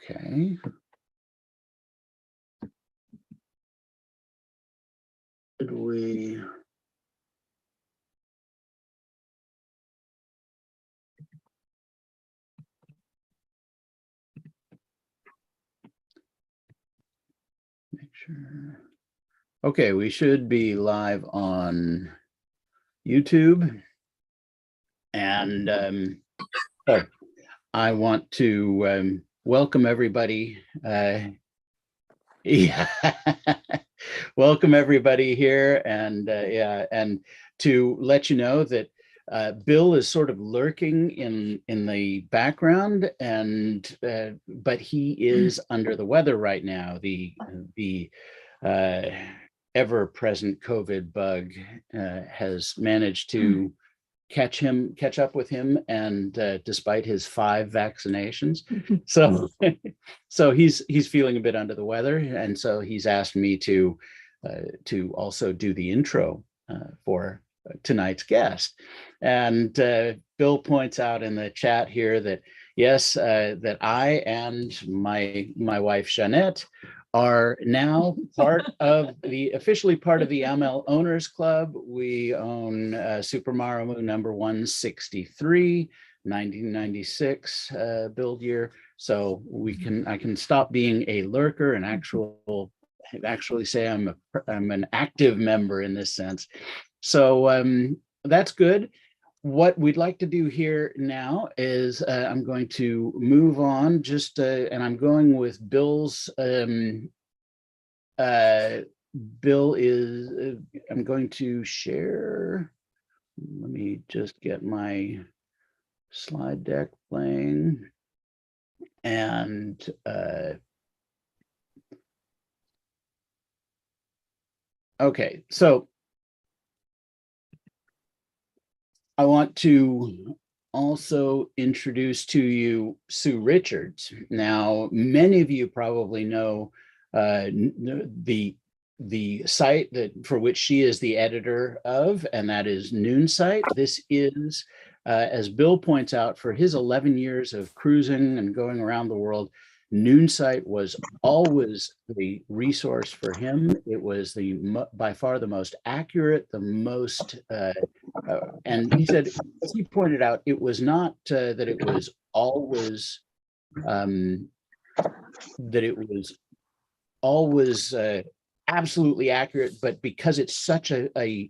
Okay. Did we? Make sure. Okay, we should be live on YouTube. And oh, I want to welcome everybody. Yeah, welcome everybody here, and yeah, and to let you know that Bill is sort of lurking in the background, and but he is under the weather right now. The ever-present COVID bug has managed to catch up with him, and despite his 5 vaccinations, so he's feeling a bit under the weather, and so he's asked me to also do the intro for tonight's guest. And Bill points out in the chat here that yes, that I and my wife Jeanette are now officially part of the ML Owners Club. We own Super Mario number 163, 1996 build year. So I can stop being a lurker and actually say I'm an active member in this sense. So that's good. What we'd like to do here now is I'm going to move on and I'm going with Bill's Bill is I'm going to share. Let me just get my slide deck playing, and okay, so I want to also introduce to you Sue Richards. Now, many of you probably know the site for which she is the editor of, and that is Noonsite. This is, as Bill points out, for his 11 years of cruising and going around the world, Noonsite was always the resource for him. It was by far the most accurate, the most, and he pointed out, it was not that it was always absolutely accurate, but because it's such an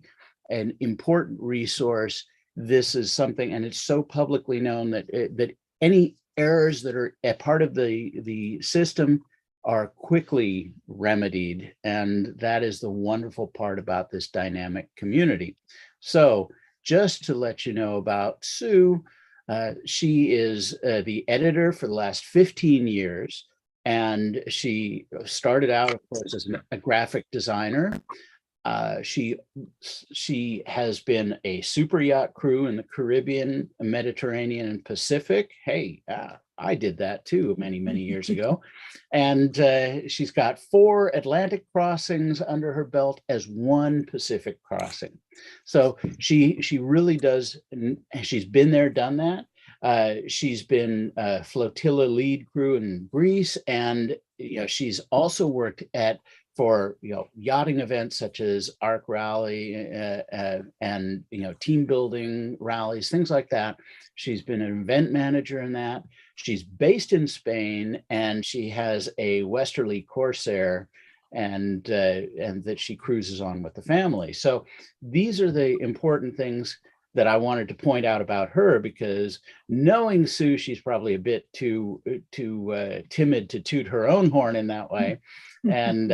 important resource, this is something, and it's so publicly known that any errors that are a part of the system are quickly remedied, and that is the wonderful part about this dynamic community. So just to let you know about Sue, she is the editor for the last 15 years. And she started out, of course, as a graphic designer. She has been a super yacht crew in the Caribbean, Mediterranean, and Pacific. Hey, I did that too many, many years ago. And she's got 4 Atlantic crossings under her belt as 1 Pacific crossing. So she really does, she's been there, done that. She's been flotilla lead crew in Greece, and she's also worked for yachting events such as Arc Rally and team building rallies, things like that. She's been an event manager in that. She's based in Spain, and she has a Westerly Corsair, and that she cruises on with the family. So these are the important things that I wanted to point out about her, because knowing Sue, she's probably a bit too timid to toot her own horn in that way. And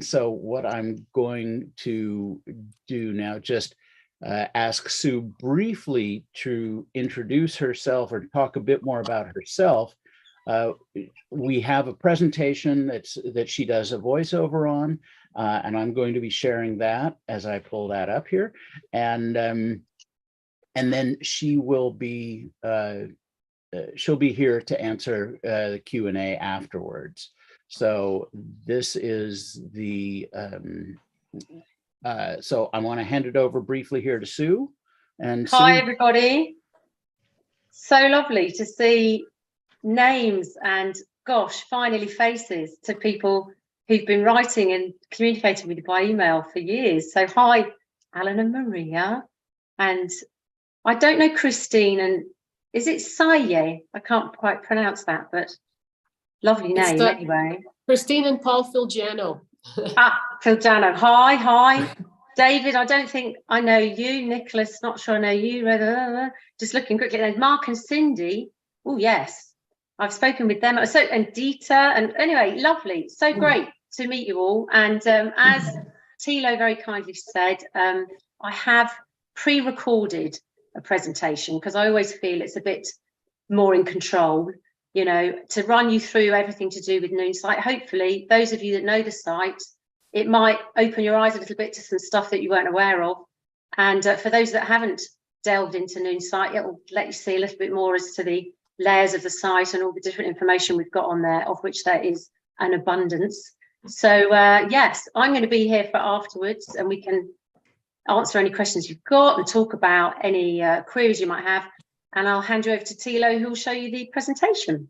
so what I'm going to do now, just ask Sue briefly to introduce herself or talk a bit more about herself. We have a presentation that she does a voiceover on, and I'm going to be sharing that as I pull that up here. And then she will be she'll be here to answer the Q&A afterwards. So this is the so I want to hand it over briefly here to Sue. And hi, Sue, everybody. So lovely to see names and gosh, finally faces to people who've been writing and communicating with me by email for years. So hi, Alan and Maria. And I don't know Christine, and is it Saye? I can't quite pronounce that, but lovely name anyway. Christine and Paul Filgiano. Filgiano. Hi. David, I don't think I know you. Nicholas, not sure I know you. Just looking quickly. And Mark and Cindy. Oh, yes. I've spoken with them. So, and Dieter. And anyway, lovely. So great to meet you all. And as Thilo very kindly said, I have pre-recorded a presentation because I always feel it's a bit more in control, you know, to run you through everything to do with Noonsite. Hopefully, those of you that know the site, it might open your eyes a little bit to some stuff that you weren't aware of. And for those that haven't delved into Noonsite, it will let you see a little bit more as to the layers of the site and all the different information we've got on there, of which there is an abundance. So yes, I'm going to be here for afterwards, and we can answer any questions you've got and talk about any queries you might have. And I'll hand you over to Thilo, who will show you the presentation.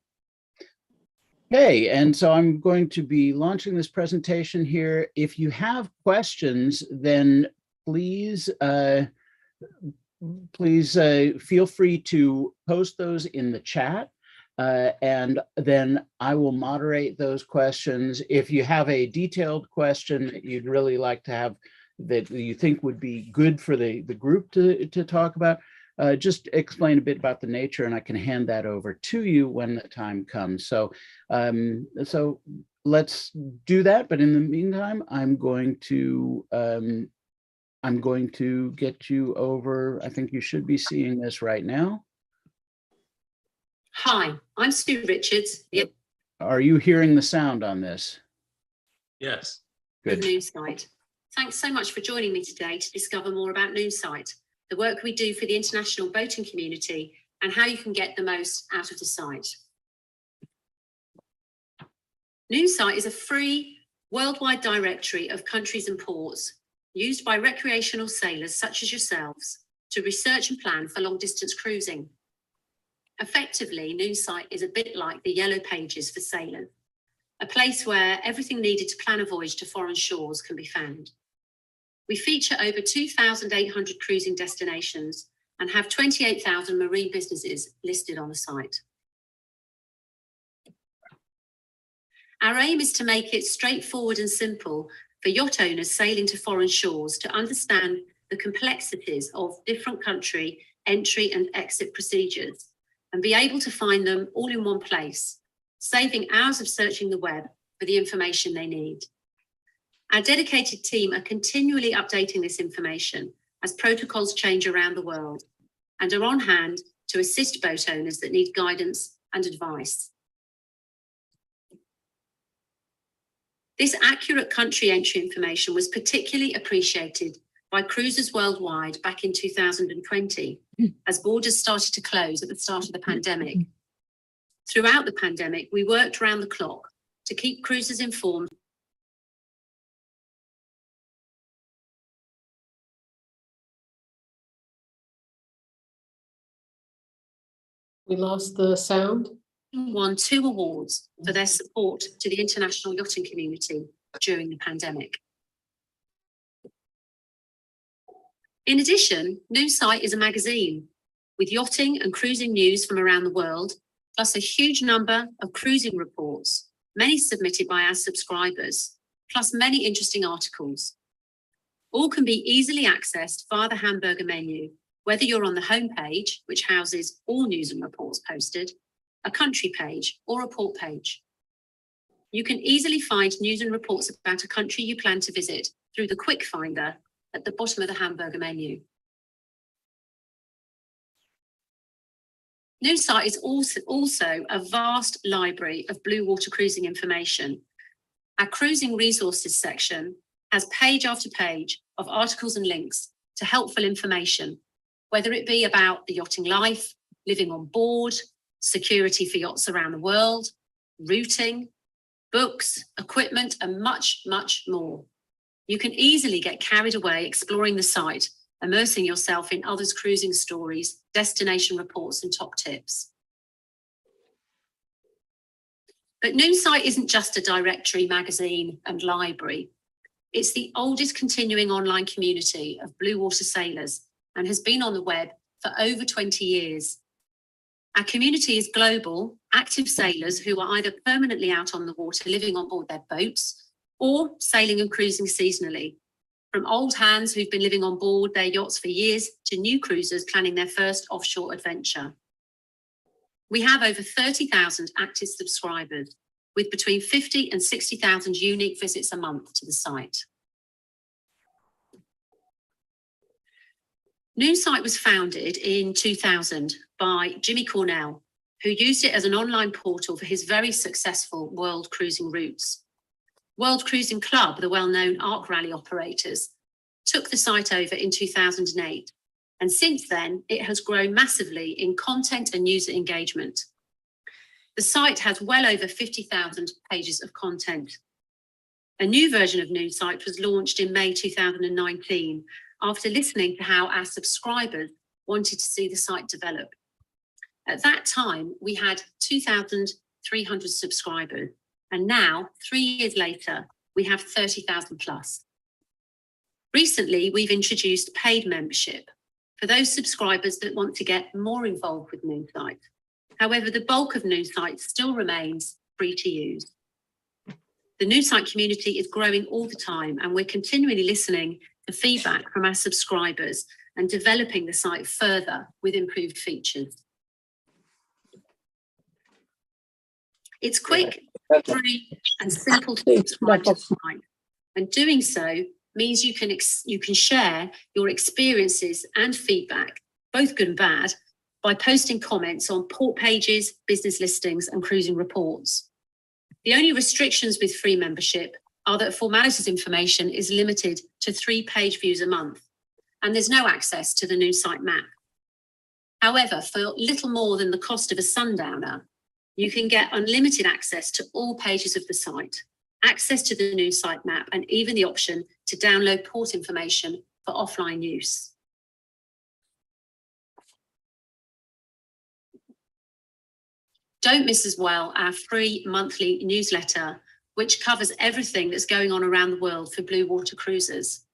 Okay, and so I'm going to be launching this presentation here. If you have questions, then please feel free to post those in the chat, and then I will moderate those questions. If you have a detailed question that you'd really like to have, that you think would be good for the group to talk about, just explain a bit about the nature, and I can hand that over to you when the time comes. So so let's do that. But in the meantime, I'm going to get you over. I think you should be seeing this right now. Hi, I'm Sue Richards. Are you hearing the sound on this? Yes. Good. Noonsite. Thanks so much for joining me today to discover more about Noonsite, the work we do for the international boating community, and how you can get the most out of the site. Noonsite is a free worldwide directory of countries and ports used by recreational sailors such as yourselves to research and plan for long distance cruising. Effectively, Noonsite is a bit like the Yellow Pages for sailors, a place where everything needed to plan a voyage to foreign shores can be found. We feature over 2,800 cruising destinations and have 28,000 marine businesses listed on the site. Our aim is to make it straightforward and simple for yacht owners sailing to foreign shores to understand the complexities of different country entry and exit procedures and be able to find them all in one place, saving hours of searching the web for the information they need. Our dedicated team are continually updating this information as protocols change around the world and are on hand to assist boat owners that need guidance and advice. This accurate country entry information was particularly appreciated by cruisers worldwide back in 2020, as borders started to close at the start of the pandemic. Throughout the pandemic, we worked around the clock to keep cruisers informed. We lost the sound. Won 2 awards for their support to the international yachting community during the pandemic. In addition, Noonsite is a magazine with yachting and cruising news from around the world, plus a huge number of cruising reports, many submitted by our subscribers, plus many interesting articles. All can be easily accessed via the hamburger menu, whether you're on the homepage, which houses all news and reports posted, a country page, or a port page. You can easily find news and reports about a country you plan to visit through the quick finder at the bottom of the hamburger menu. Noonsite is also a vast library of blue water cruising information. Our cruising resources section has page after page of articles and links to helpful information, whether it be about the yachting life, living on board, security for yachts around the world, routing, books, equipment, and much, much more. You can easily get carried away exploring the site, immersing yourself in others' cruising stories, destination reports, and top tips. But Noonsite isn't just a directory, magazine and library. It's the oldest continuing online community of blue water sailors and has been on the web for over 20 years. Our community is global, active sailors who are either permanently out on the water living on board their boats or sailing and cruising seasonally. From old hands who've been living on board their yachts for years to new cruisers planning their first offshore adventure. We have over 30,000 active subscribers with between 50 and 60,000 unique visits a month to the site. Noonsite was founded in 2000 by Jimmy Cornell, who used it as an online portal for his very successful World Cruising routes. World Cruising Club, the well-known ARC rally operators, took the site over in 2008. And since then, it has grown massively in content and user engagement. The site has well over 50,000 pages of content. A new version of Noonsite was launched in May 2019 after listening to how our subscribers wanted to see the site develop. At that time, we had 2,300 subscribers, and now, 3 years later, we have 30,000 plus. Recently, we've introduced paid membership for those subscribers that want to get more involved with Noonsite. However, the bulk of Noonsite still remains free to use. The Noonsite community is growing all the time, and we're continually listening to feedback from our subscribers and developing the site further with improved features. It's quick, free, and simple to subscribe to the site, and doing so means you can share your experiences and feedback, both good and bad, by posting comments on port pages, business listings, and cruising reports. The only restrictions with free membership are that formalities information is limited to 3 page views a month, and there's no access to the Noonsite map. However, for little more than the cost of a sundowner, you can get unlimited access to all pages of the site, access to the Noonsite map, and even the option to download port information for offline use. Don't miss as well our free monthly newsletter, which covers everything that's going on around the world for blue water cruisers.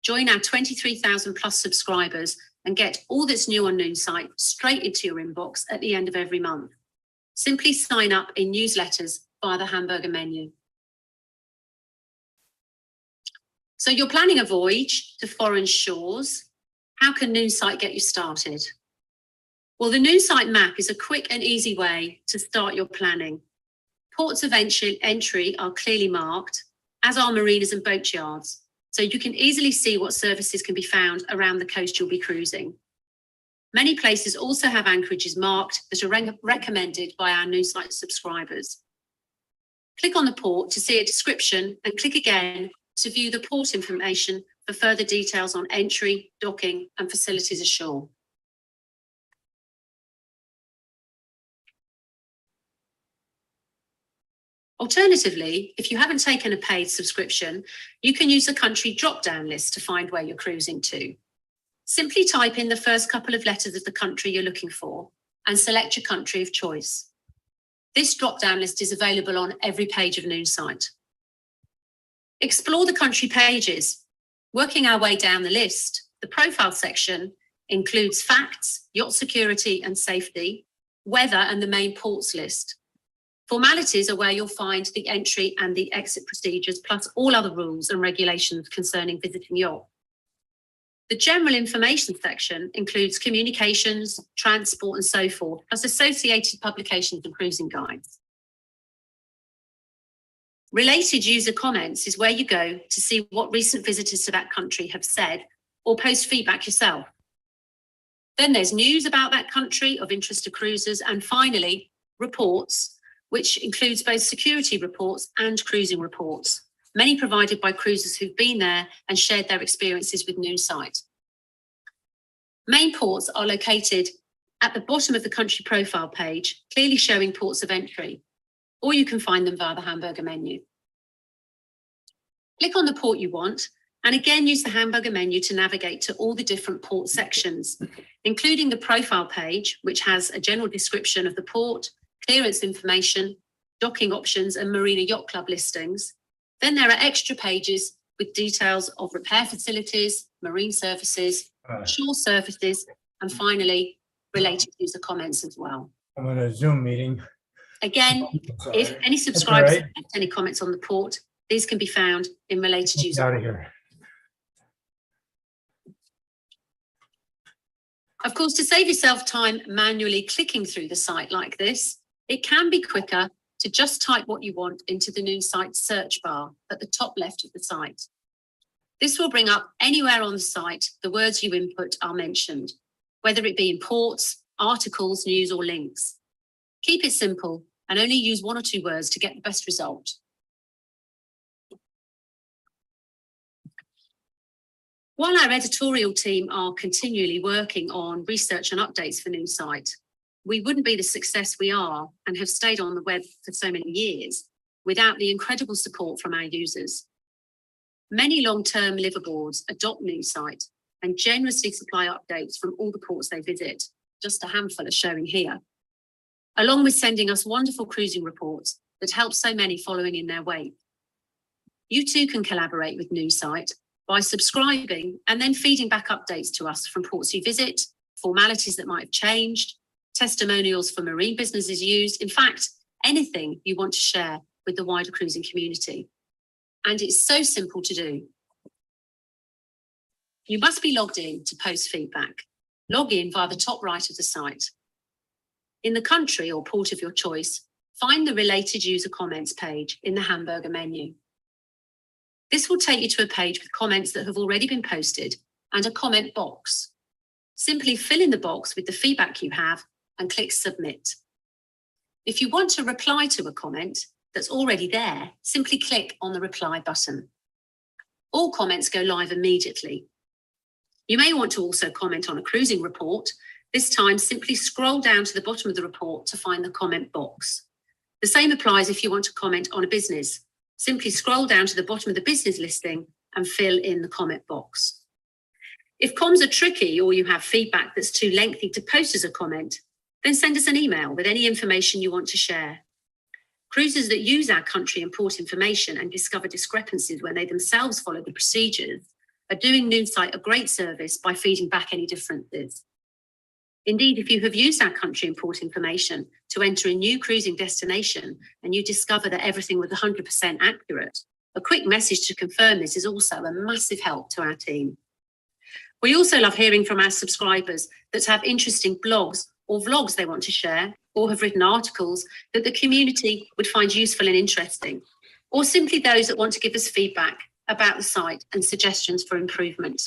Join our 23,000 plus subscribers and get all that's new on Noonsite straight into your inbox at the end of every month. Simply sign up in newsletters via the hamburger menu. So you're planning a voyage to foreign shores. How can Noonsite get you started? Well, the Noonsite map is a quick and easy way to start your planning. Ports of entry are clearly marked, as are marinas and boat yards, so you can easily see what services can be found around the coast you'll be cruising. Many places also have anchorages marked that are recommended by our Noonsite subscribers. Click on the port to see a description and click again to view the port information for further details on entry, docking, and facilities ashore. Alternatively, if you haven't taken a paid subscription, you can use the country drop-down list to find where you're cruising to. Simply type in the first couple of letters of the country you're looking for and select your country of choice. This drop-down list is available on every page of Noonsite. Explore the country pages. Working our way down the list, the profile section includes facts, yacht security and safety, weather, and the main ports list. Formalities are where you'll find the entry and the exit procedures, plus all other rules and regulations concerning visiting yacht. The general information section includes communications, transport, and so forth, plus associated publications and cruising guides. Related user comments is where you go to see what recent visitors to that country have said or post feedback yourself. Then there's news about that country of interest to cruisers, and finally, reports, which includes both security reports and cruising reports, many provided by cruisers who've been there and shared their experiences with Noonsite. Main ports are located at the bottom of the country profile page, clearly showing ports of entry, or you can find them via the hamburger menu. Click on the port you want, and again use the hamburger menu to navigate to all the different port sections, including the profile page, which has a general description of the port, clearance information, docking options and Marina Yacht Club listings. Then there are extra pages with details of repair facilities, marine services, shore services, and finally, related user comments as well. I'm on a Zoom meeting. Again, Sorry. if any That's subscribers all right. have any comments on the port, these can be found in related Get user out of comments. here. Of course, to save yourself time manually clicking through the site like this, it can be quicker to just type what you want into the Noonsite search bar at the top left of the site. This will bring up anywhere on the site the words you input are mentioned, whether it be in ports, articles, news, or links. Keep it simple and only use 1 or 2 words to get the best result. While our editorial team are continually working on research and updates for Noonsite, we wouldn't be the success we are and have stayed on the web for so many years without the incredible support from our users. Many long-term liveaboards adopt Noonsite and generously supply updates from all the ports they visit. Just a handful are showing here, along with sending us wonderful cruising reports that help so many following in their wake. You too can collaborate with Noonsite by subscribing and then feeding back updates to us from ports you visit, formalities that might have changed, testimonials for marine businesses used, in fact, anything you want to share with the wider cruising community. And it's so simple to do. You must be logged in to post feedback. Log in via the top right of the site. In the country or port of your choice, find the related user comments page in the hamburger menu. This will take you to a page with comments that have already been posted and a comment box. Simply fill in the box with the feedback you have and click submit. If you want to reply to a comment that's already there, simply click on the reply button. All comments go live immediately. You may want to also comment on a cruising report. This time, simply scroll down to the bottom of the report to find the comment box. The same applies if you want to comment on a business. Simply scroll down to the bottom of the business listing and fill in the comment box. If comms are tricky or you have feedback that's too lengthy to post as a comment, then send us an email with any information you want to share. Cruisers that use our country and port information and discover discrepancies when they themselves follow the procedures are doing Noonsite a great service by feeding back any differences. Indeed, if you have used our country and port information to enter a new cruising destination and you discover that everything was 100% accurate, a quick message to confirm this is also a massive help to our team. We also love hearing from our subscribers that have interesting blogs or vlogs they want to share, or have written articles that the community would find useful and interesting, or simply those that want to give us feedback about the site and suggestions for improvement.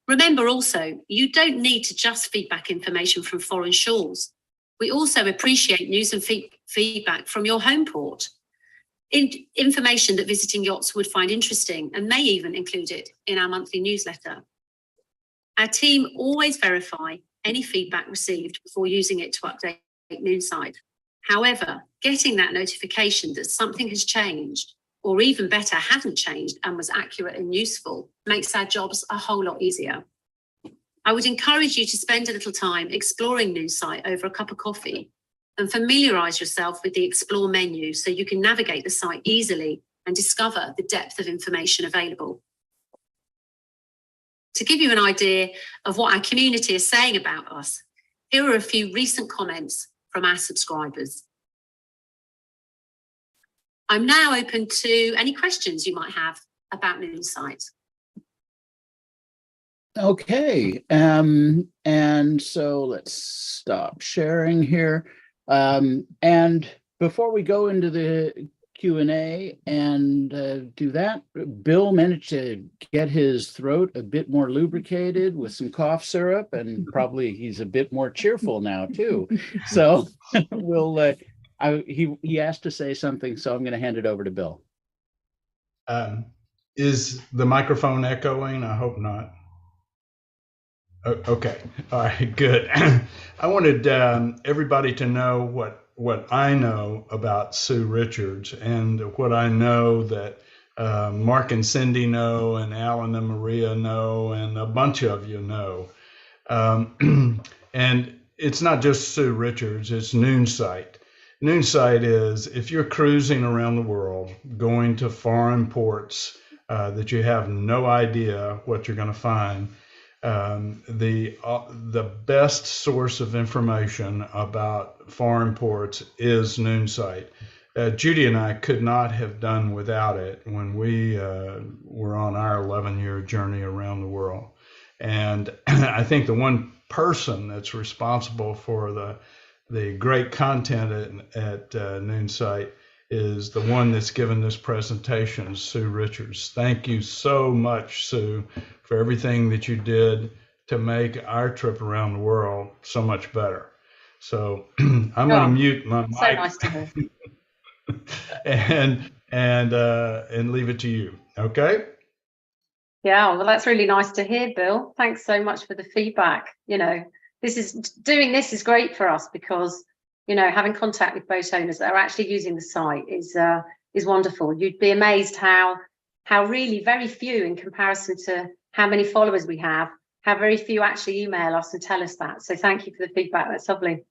Remember also, you don't need to just feedback information from foreign shores. We also appreciate news and feedback from your home port. Information that visiting yachts would find interesting and may even include it in our monthly newsletter. Our team always verify any feedback received before using it to update Noonsite. However, getting that notification that something has changed, or even better, hadn't changed and was accurate and useful, makes our jobs a whole lot easier. I would encourage you to spend a little time exploring Noonsite over a cup of coffee and familiarise yourself with the Explore menu so you can navigate the site easily and discover the depth of information available. To give you an idea of what our community is saying about us, here are a few recent comments from our subscribers. I'm now open to any questions you might have about Noonsite. Okay, and so let's stop sharing here. And before we go into the Q&A and do that, Bill managed to get his throat a bit more lubricated with some cough syrup, and probably he's a bit more cheerful now too. So we'll he asked to say something, so I'm going to hand it over to Bill. Is the microphone echoing? I hope not. Okay. All right, good. I wanted everybody to know what I know about Sue Richards and what I know that Mark and Cindy know, and Alan and Maria know, and a bunch of you know. And it's not just Sue Richards, it's Noonsite. Noonsite is if you're cruising around the world, going to foreign ports that you have no idea what you're going to find, the best source of information about foreign ports is Noonsite. Judy and I could not have done without it when we were on our 11-year journey around the world. And I think the one person that's responsible for the great content at Noonsite is the one that's given this presentation, Sue Richards. Thank you so much, Sue, for everything that you did to make our trip around the world so much better. So I'm going to mute my mic. So nice to hear. and leave it to you. Okay. Yeah, well, that's really nice to hear, Bill. Thanks so much for the feedback. You know, this is great for us because, you know, having contact with boat owners that are actually using the site is wonderful. You'd be amazed how really very few, in comparison to how many followers we have, how very few actually email us and tell us that. So thank you for the feedback. That's lovely.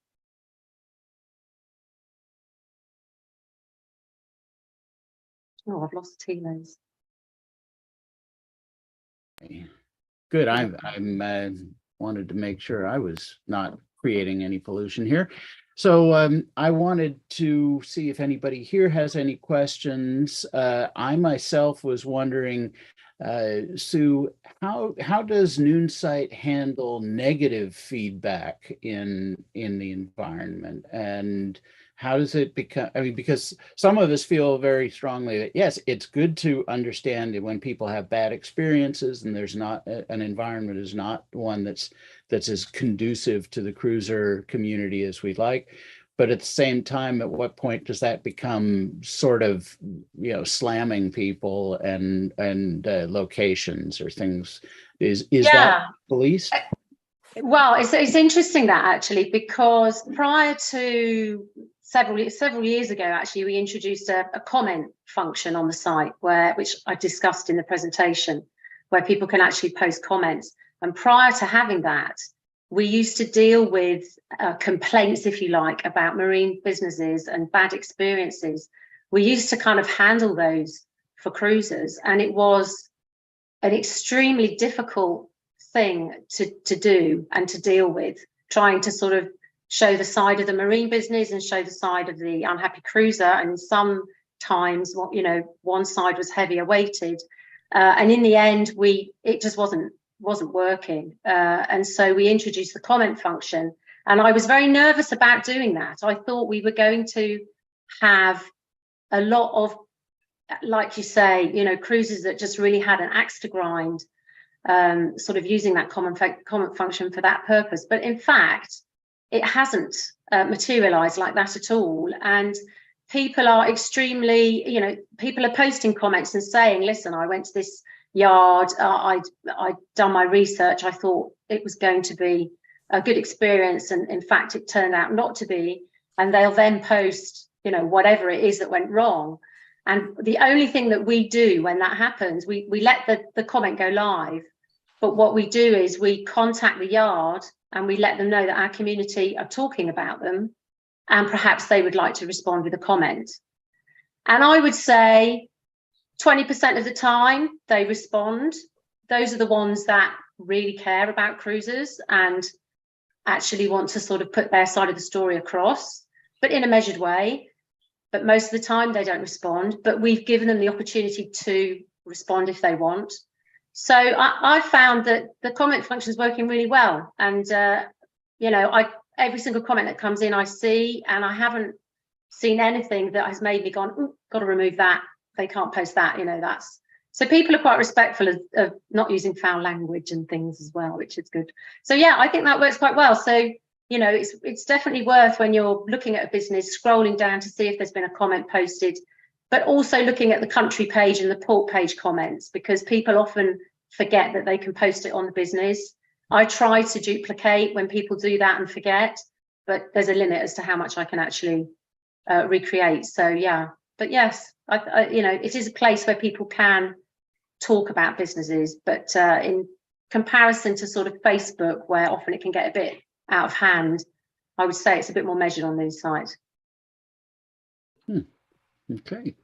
Oh, I've lost Tino's. Good. I'm wanted to make sure I was not creating any pollution here. So I wanted to see if anybody here has any questions. I myself was wondering, Sue, how does Noonsite handle negative feedback in the environment, and how does it become? I mean, because some of us feel very strongly that yes, it's good to understand that when people have bad experiences and there's not an environment is not one that's as conducive to the cruiser community as we'd like. But at the same time, at what point does that become sort of, you know, slamming people and locations or things? Is that policed? Well, it's interesting that actually, because prior to several years ago, actually, we introduced a comment function on the site which I discussed in the presentation, where people can actually post comments. And prior to having that, we used to deal with complaints, if you like, about marine businesses and bad experiences. We used to kind of handle those for cruisers, and it was an extremely difficult thing to do and to deal with, trying to sort of show the side of the marine business and show the side of the unhappy cruiser. And sometimes, you know, one side was heavier weighted, and in the end, it just wasn't working. And so we introduced the comment function, and I was very nervous about doing that. I thought we were going to have a lot of, like you say, you know, cruisers that just really had an axe to grind, sort of using that comment function for that purpose. But in fact, it hasn't materialized like that at all. And people are extremely, you know, people are posting comments and saying, listen, I went to this yard, I'd done my research, I thought it was going to be a good experience, and in fact it turned out not to be. And they'll then post, you know, whatever it is that went wrong. And the only thing that we do when that happens, we let the comment go live, but what we do is we contact the yard and we let them know that our community are talking about them, and perhaps they would like to respond with a comment. And I would say 20% of the time they respond. Those are the ones that really care about cruisers and actually want to sort of put their side of the story across, but in a measured way. But most of the time they don't respond, but we've given them the opportunity to respond if they want. So I found that the comment function is working really well. And, you know, every single comment that comes in, I see, and I haven't seen anything that has made me gone, ooh, got to remove that. They can't post that, you know, so people are quite respectful of not using foul language and things as well, which is good. So yeah, I think that works quite well. So, you know, it's definitely worth, when you're looking at a business, scrolling down to see if there's been a comment posted, but also looking at the country page and the port page comments, because people often forget that they can post it on the business. I try to duplicate when people do that and forget, but there's a limit as to how much I can actually recreate. So yeah, but yes, I, you know, it is a place where people can talk about businesses, but in comparison to sort of Facebook, where often it can get a bit out of hand, I would say it's a bit more measured on these sites. Okay,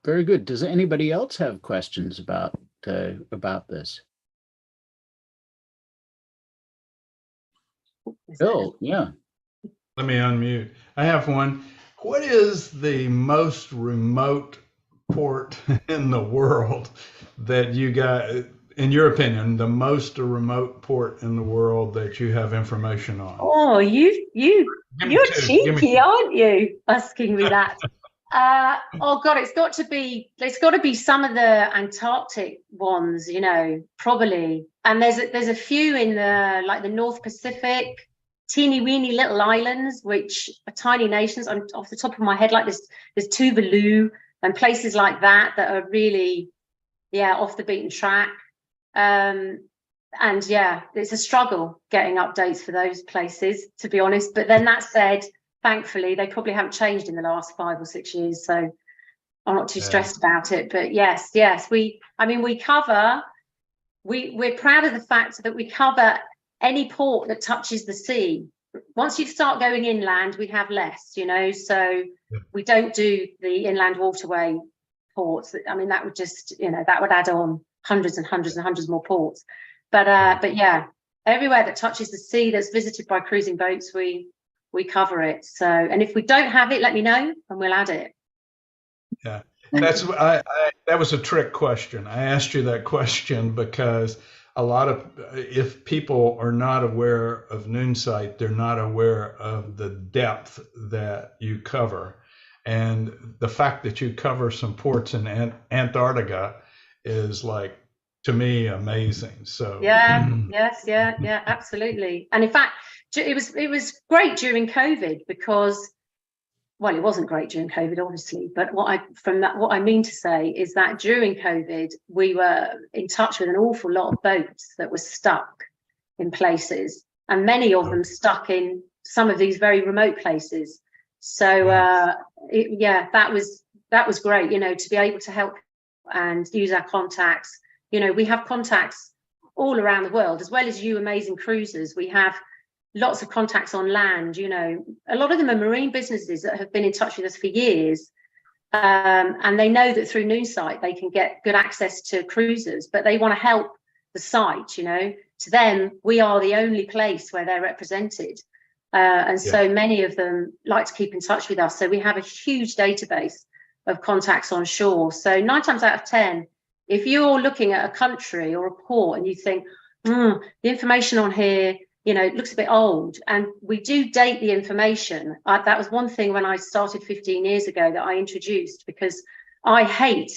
very good. Does anybody else have questions about this? Bill, yeah. Let me unmute. I have one. What is the most remote port in the world that you got, in your opinion, the most remote port in the world that you have information on? Oh, you're Give me two. Give me cheeky, two. aren't you? Asking me that. Oh God, it's got to be some of the Antarctic ones, you know, probably. And there's a few in the like the North Pacific, teeny weeny little islands, which are tiny nations. I'm off the top of my head, like there's Tuvalu and places like that are really, yeah, off the beaten track. And yeah, it's a struggle getting updates for those places, to be honest. But then that said, thankfully, they probably haven't changed in the last 5 or 6 years, so I'm not too stressed about it. But yes, we're proud of the fact that we cover any port that touches the sea. Once you start going inland, we have less, you know, so we don't do the inland waterway ports. I mean, that would just, you know, that would add on hundreds and hundreds and hundreds more ports. But yeah, everywhere that touches the sea that's visited by cruising boats, we cover it. So, and if we don't have it, let me know and we'll add it. Yeah, that was a trick question. I asked you that question because if people are not aware of Noonsite, they're not aware of the depth that you cover. And the fact that you cover some ports in Antarctica is, like, to me, amazing. So yeah, absolutely. And in fact, it was great during COVID because, well, it wasn't great during COVID, obviously, but what I mean to say is that during COVID, we were in touch with an awful lot of boats that were stuck in places, and many of them stuck in some of these very remote places. So that was great, you know, to be able to help and use our contacts. You know, we have contacts all around the world, as well as you amazing cruisers. We have lots of contacts on land. You know, a lot of them are marine businesses that have been in touch with us for years, and they know that through Noonsite they can get good access to cruisers, but they want to help the site. You know, to them we are the only place where they're represented, and so many of them like to keep in touch with us. So we have a huge database of contacts on shore. So 9 times out of 10, if you're looking at a country or a port and you think, the information on here, you know, it looks a bit old, and we do date the information. That was one thing when I started 15 years ago that I introduced, because I hate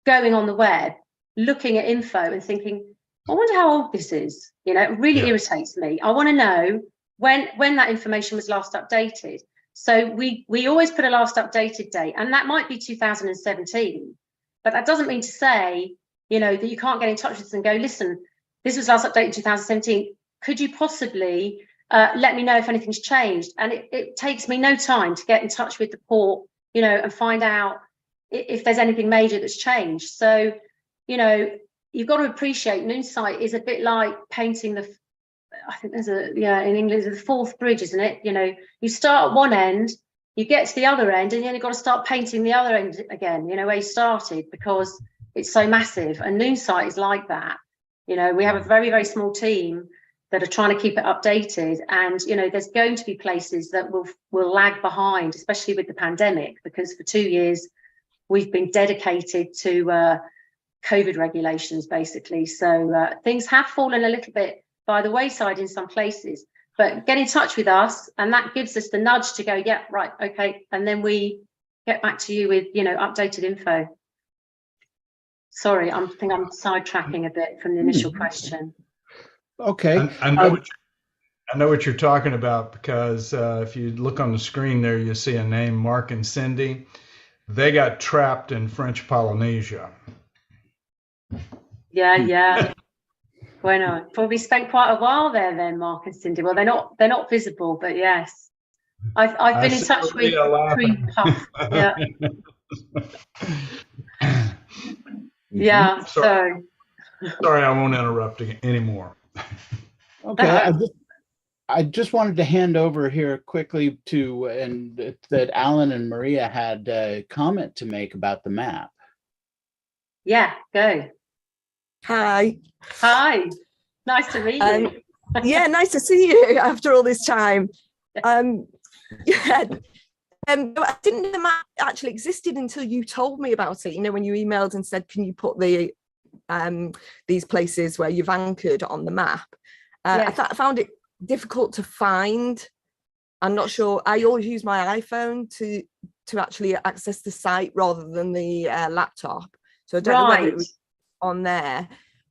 going on the web, looking at info and thinking, I wonder how old this is. You know, it really irritates me. I want to know when that information was last updated. So we always put a last updated date, and that might be 2017. But that doesn't mean to say, you know, that you can't get in touch with us and go, listen, this was last updated in 2017. Could you possibly let me know if anything's changed? And it takes me no time to get in touch with the port, you know, and find out if there's anything major that's changed. So, you know, you've got to appreciate Noonsite is a bit like painting I think there's in English, the fourth bridge, isn't it? You know, you start at one end, you get to the other end, and then you've got to start painting the other end again, you know, where you started, because it's so massive. And Noonsite is like that. You know, we have a very, very small team that are trying to keep it updated. And, you know, there's going to be places that will lag behind, especially with the pandemic, because for 2 years, we've been dedicated to COVID regulations, basically. So things have fallen a little bit by the wayside in some places. But get in touch with us, and that gives us the nudge to go, yeah, right, okay. And then we get back to you with, you know, updated info. Sorry, I think I'm sidetracking a bit from the initial question. Okay. I know what you're talking about, because if you look on the screen there, you see a name, Mark and Cindy. They got trapped in French Polynesia. Yeah. Well, probably spent quite a while there then, Mark and Cindy. Well, they're not visible, but yes. I've been in touch with Cream Puff. Yeah. Yeah. Sorry, I won't interrupt anymore. Okay. I just wanted to hand over here quickly to, and that Alan and Maria had a comment to make about the map. Yeah, go. Hi. Hi, nice to meet you. Yeah, nice to see you after all this time. Yeah. I didn't know the map actually existed until you told me about it. You know, when you emailed and said, "Can you put the these places where you've anchored on the map?" Yes. I found it difficult to find. I'm not sure. I always use my iPhone to actually access the site rather than the laptop. So I don't know whether it was on there.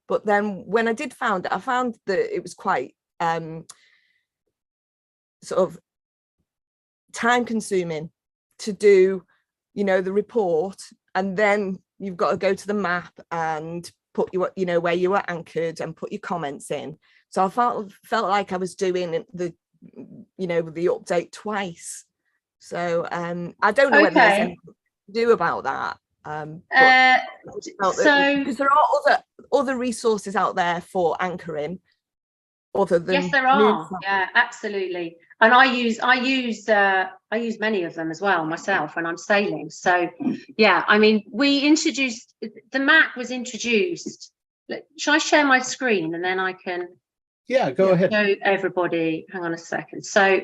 But then when I did found it, I found that it was quite sort of time consuming to do, you know, the report, and then you've got to go to the map and put your, you know, where you were anchored and put your comments in. So I felt like I was doing the, you know, the update twice. So I don't know whether there's anything to do about that. Because there are other resources out there for anchoring other than yes, there are. Yeah, absolutely. And I use many of them as well myself when I'm sailing. So yeah, I mean, the map was introduced. Shall I share my screen and then I can go ahead. show everybody? Hang on a second. So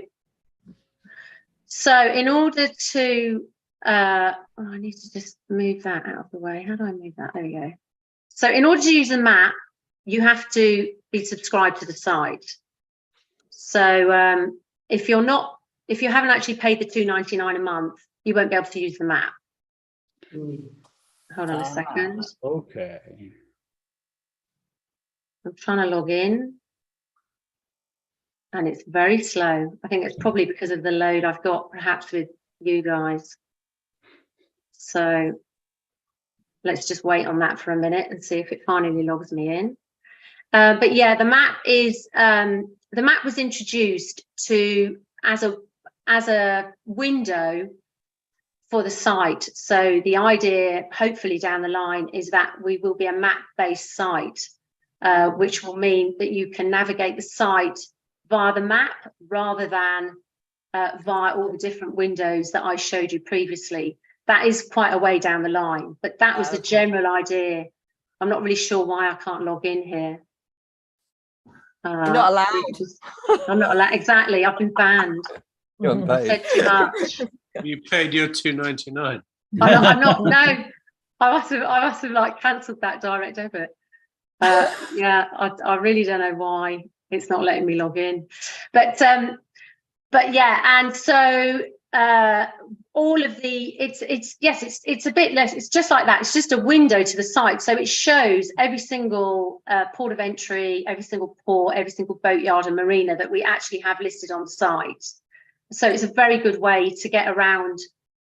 in order to I need to just move that out of the way. How do I move that? There we go. So in order to use the map, you have to be subscribed to the site. So if you haven't actually paid the $2.99 a month, you won't be able to use the map. Hold on a second. Okay. I'm trying to log in and it's very slow. I think it's probably because of the load I've got perhaps with you guys. So let's just wait on that for a minute and see if it finally logs me in. But yeah, the map was introduced as a window for the site. So the idea, hopefully down the line, is that we will be a map-based site, which will mean that you can navigate the site via the map rather than via all the different windows that I showed you previously. That is quite a way down the line, but that was the general idea. I'm not really sure why I can't log in here. You're not allowed. I'm not allowed. Exactly. I've been banned. I said too much. You paid your $2.99. I'm not. No, I must have like cancelled that direct debit. Yeah, I really don't know why it's not letting me log in, but yeah, and so all of the it's a bit less. It's just like that. It's just a window to the site, so it shows every single port of entry, every single port, every single boatyard and marina that we actually have listed on site. So it's a very good way to get around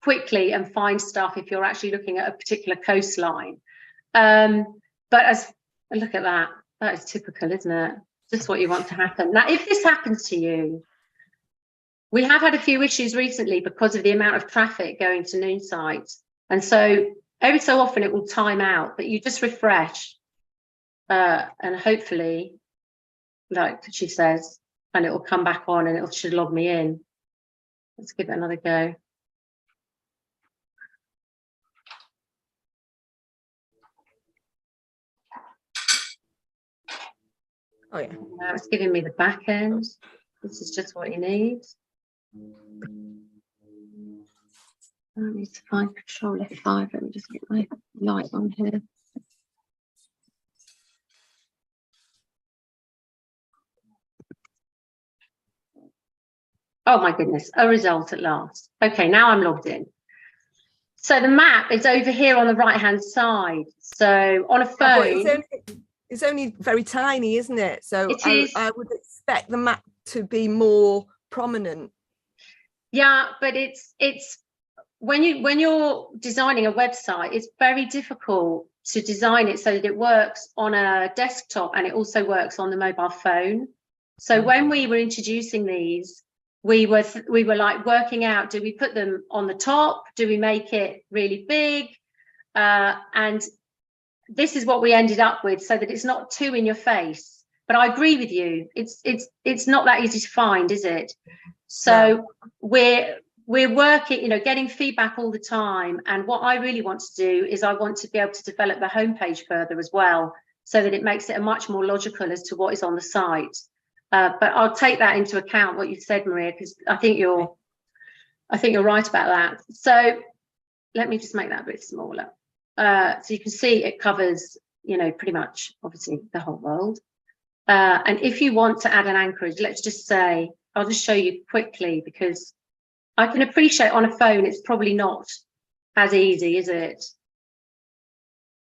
quickly and find stuff if you're actually looking at a particular coastline. But look at that. That is typical, isn't it? Just what you want to happen. Now, if this happens to you, we have had a few issues recently because of the amount of traffic going to Noonsite. And so every so often it will time out, but you just refresh and hopefully, like she says, and it will come back on and it should log me in. Let's give it another go. Oh yeah. Now it's giving me the back end. This is just what you need. I need to find Control F5. Let me just get my light on here. Oh my goodness, a result at last. Okay, now I'm logged in. So the map is over here on the right hand side. So on a phone. It's only very tiny, isn't it? So I would expect the map to be more prominent. Yeah, but it's when you're designing a website, it's very difficult to design it so that it works on a desktop and it also works on the mobile phone. So when we were introducing these, we were like working out, do we put them on the top? Do we make it really big? And this is what we ended up with, so that it's not too in your face. But I agree with you. It's not that easy to find, is it? So we're working, getting feedback all the time. And what I really want to do is I want to be able to develop the homepage further as well, so that it makes it a much more logical as to what is on the site. But I'll take that into account, what you said, Maria, because I think you're right about that. So let me just make that a bit smaller. So you can see it covers, pretty much, obviously, the whole world. And if you want to add an anchorage, let's just say, I'll just show you quickly, because I can appreciate on a phone it's probably not as easy, is it?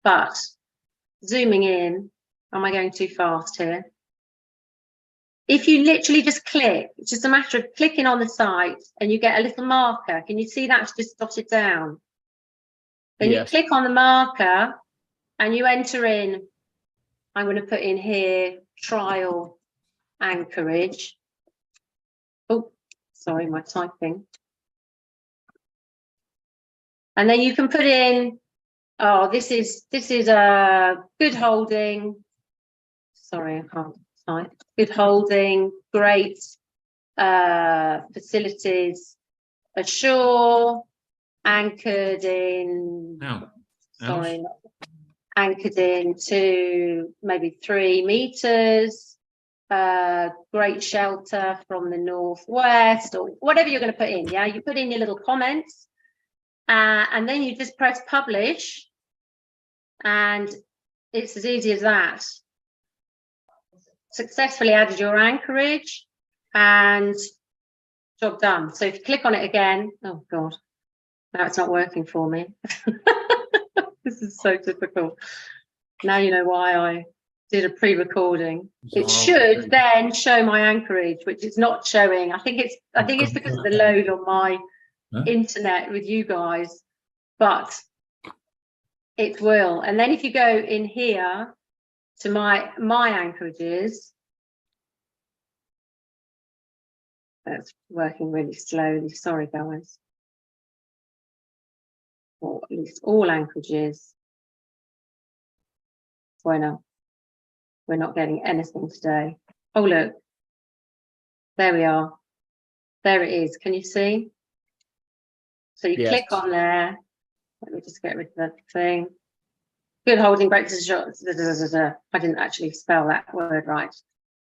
But zooming in, am I going too fast here? If you literally just click, it's just a matter of clicking on the site and you get a little marker. Can you see that's just dotted down? Then you click on the marker and you enter in, I'm going to put in here, trial anchorage. Oh, sorry, my typing. And then you can put in, oh, this is a good holding. Sorry, I can't type. Good holding, great facilities ashore, anchored in. Sorry, anchored in to maybe 3 meters. Great shelter from the northwest, or whatever you're going to put in. Yeah, you put in your little comments, and then you just press publish, and it's as easy as that. Successfully added your anchorage, and job done. So if you click on it again, oh god, now it's not working for me. This is so difficult. Now you know why I did a pre-recording. It should then show my anchorage, which is not showing. I think it's because of the load on my internet with you guys, but it will. And then if you go in here to my anchorages, that's working really slowly. Sorry, guys. Or at least all anchorages. Bueno. We're not getting anything today. Oh, look. There we are. There it is. Can you see? So you click on there. Let me just get rid of that thing. Good holding, great shots. I didn't actually spell that word right.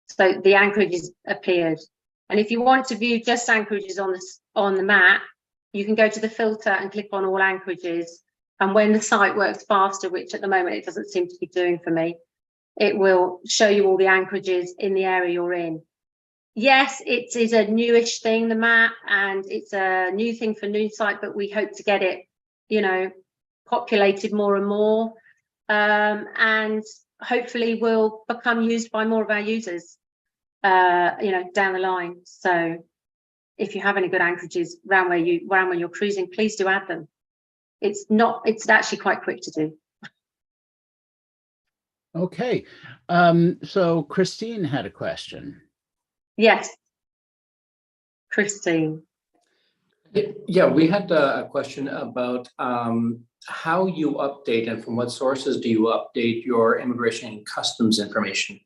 So the anchorages appeared. And if you want to view just anchorages on the map, you can go to the filter and click on all anchorages. And when the site works faster, which at the moment it doesn't seem to be doing for me, it will show you all the anchorages in the area you're in. Yes, it is a newish thing, the map, and it's a new thing for Noonsite, but we hope to get it, populated more and more, and hopefully will become used by more of our users, down the line. So if you have any good anchorages around where you're cruising, please do add them. It's actually quite quick to do. Okay, so Christine had a question. Yes, Christine. Yeah, we had a question about how you update and from what sources do you update your immigration and customs information?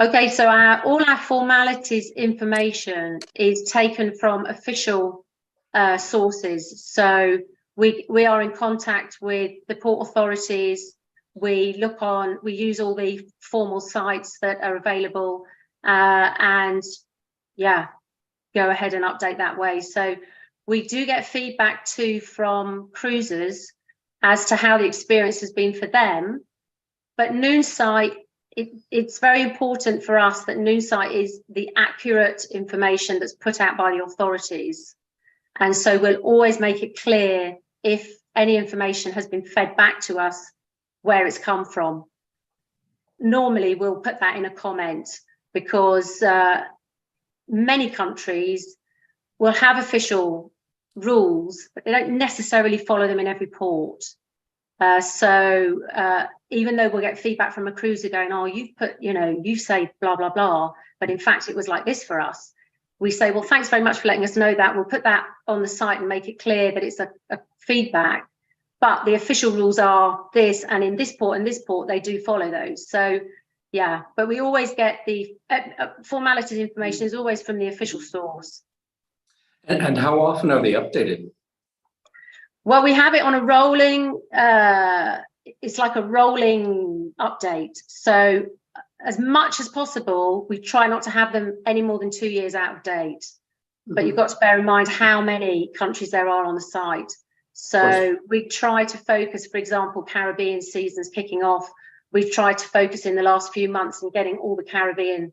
Okay, so all our formalities information is taken from official sources. So we are in contact with the port authorities. We use all the formal sites that are available, and yeah, go ahead and update that way. So we do get feedback too from cruisers as to how the experience has been for them. But Noonsite, it's very important for us that Noonsite is the accurate information that's put out by the authorities. And so we'll always make it clear if any information has been fed back to us, where it's come from. Normally we'll put that in a comment, because many countries will have official rules, but they don't necessarily follow them in every port. So even though we'll get feedback from a cruiser going, oh, you say blah, blah, blah, but in fact it was like this for us. We say, well, thanks very much for letting us know that. We'll put that on the site and make it clear that it's a feedback. But the official rules are this, and in this port and this port, they do follow those. So Yeah, but we always get the formalities information is always from the official source. And how often are they updated? Well, we have it on a rolling, it's like a rolling update. So as much as possible, we try not to have them any more than 2 years out of date. But you've got to bear in mind how many countries there are on the site. So we try to focus, for example, Caribbean seasons kicking off. We've tried to focus in the last few months on getting all the Caribbean